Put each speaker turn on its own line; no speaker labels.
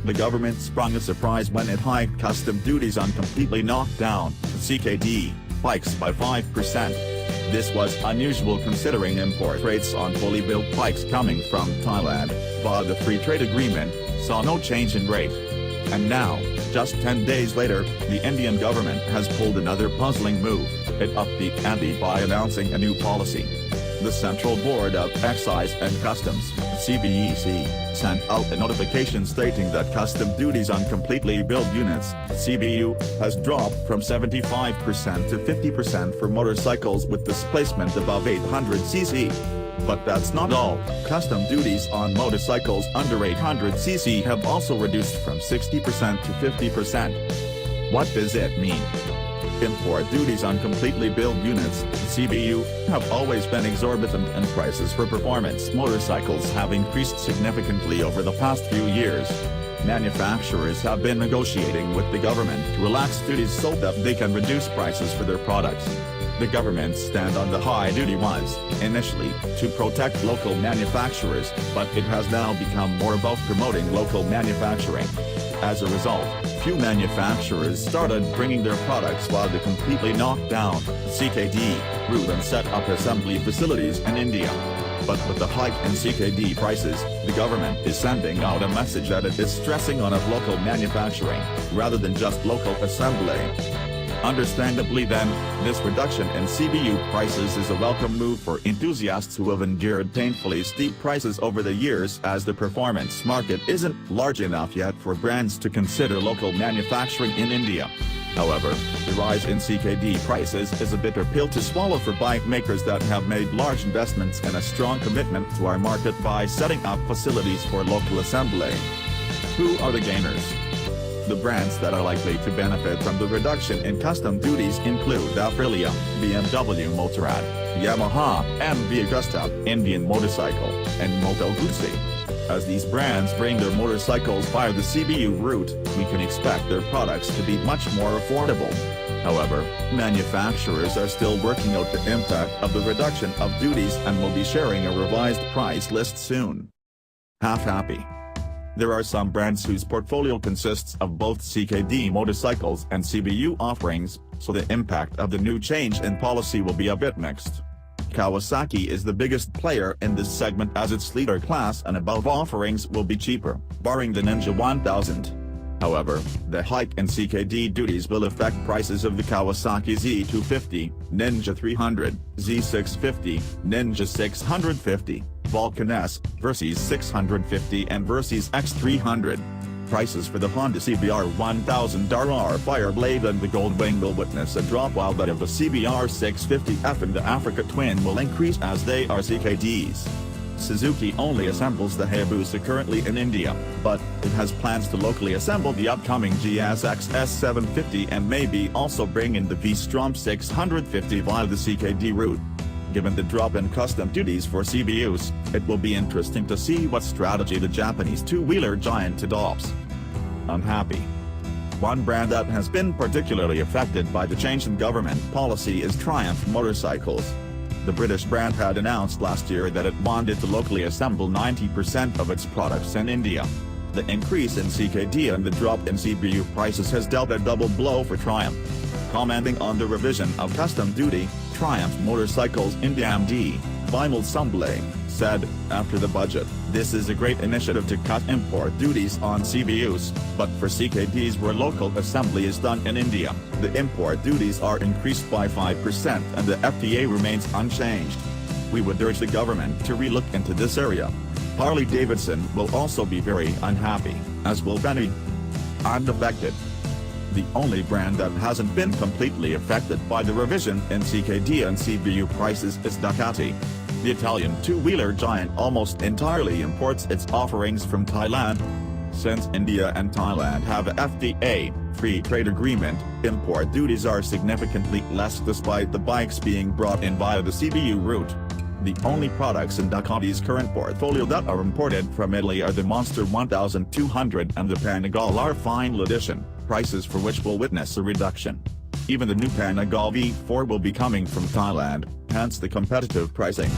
the government sprung a surprise when it hiked custom duties on completely knocked down CKD bikes by 5%. This was unusual considering import rates on fully built bikes coming from Thailand, via the free trade agreement, saw no change in rate. And now, just 10 days later, the Indian government has pulled another puzzling move. It upped the ante by announcing a new policy. The Central Board of Excise and Customs, CBEC, sent out a notification stating that custom duties on completely built units, CBU, has dropped from 75% to 50% for motorcycles with displacement above 800cc. But that's not all. Custom duties on motorcycles under 800cc have also reduced from 60% to 50%. What does it mean? Import duties on completely built units, CBU, have always been exorbitant and prices for performance motorcycles have increased significantly over the past few years. Manufacturers have been negotiating with the government to relax duties so that they can reduce prices for their products. The government's stand on the high duty was, initially, to protect local manufacturers, but it has now become more about promoting local manufacturing. As a result, few manufacturers started bringing their products via the completely knocked down CKD route and set up assembly facilities in India. But with the hike in CKD prices, the government is sending out a message that it is stressing on local manufacturing, rather than just local assembly. Understandably then, this reduction in CBU prices is a welcome move for enthusiasts who have endured painfully steep prices over the years, as the performance market isn't large enough yet for brands to consider local manufacturing in India. However, the rise in CKD prices is a bitter pill to swallow for bike makers that have made large investments and a strong commitment to our market by setting up facilities for local assembly. Who are the gainers? The brands that are likely to benefit from the reduction in custom duties include Aprilia, BMW Motorrad, Yamaha, MV Agusta, Indian Motorcycle, and Moto Guzzi. As these brands bring their motorcycles via the CBU route, we can expect their products to be much more affordable. However, manufacturers are still working out the impact of the reduction of duties and will be sharing a revised price list soon. Happy. There are some brands whose portfolio consists of both CKD motorcycles and CBU offerings, so the impact of the new change in policy will be a bit mixed. Kawasaki is the biggest player in this segment as its leader class and above offerings will be cheaper, barring the Ninja 1000. However, the hike in CKD duties will affect prices of the Kawasaki Z250, Ninja 300, Z650, Ninja 650, Vulcan S, Versys 650 and Versys X300. Prices for the Honda CBR 1000 RR Fireblade and the Goldwing will witness a drop, while that of the CBR 650F and the Africa Twin will increase as they are CKDs. Suzuki only assembles the Hayabusa currently in India, but it has plans to locally assemble the upcoming GSX S750 and maybe also bring in the V-Strom 650 via the CKD route. Given the drop in custom duties for CBUs, it will be interesting to see what strategy the Japanese two-wheeler giant adopts. Unhappy. One brand that has been particularly affected by the change in government policy is Triumph Motorcycles. The British brand had announced last year that it wanted to locally assemble 90% of its products in India. The increase in CKD and the drop in CBU prices has dealt a double blow for Triumph. Commenting on the revision of custom duty, Triumph Motorcycles India MD, Vimal Sumble, said, after the budget, "This is a great initiative to cut import duties on CBUs, but for CKDs where local assembly is done in India, the import duties are increased by 5% and the FTA remains unchanged. We would urge the government to relook into this area." Harley-Davidson will also be very unhappy, as will Bentley. Unaffected. The only brand that hasn't been completely affected by the revision in CKD and CBU prices is Ducati. The Italian two-wheeler giant almost entirely imports its offerings from Thailand. Since India and Thailand have a FTA, free trade agreement, import duties are significantly less despite the bikes being brought in via the CBU route. The only products in Ducati's current portfolio that are imported from Italy are the Monster 1200 and the Panigale R Final Edition, prices for which will witness a reduction. Even the new Panigale V4 will be coming from Thailand, hence the competitive pricing.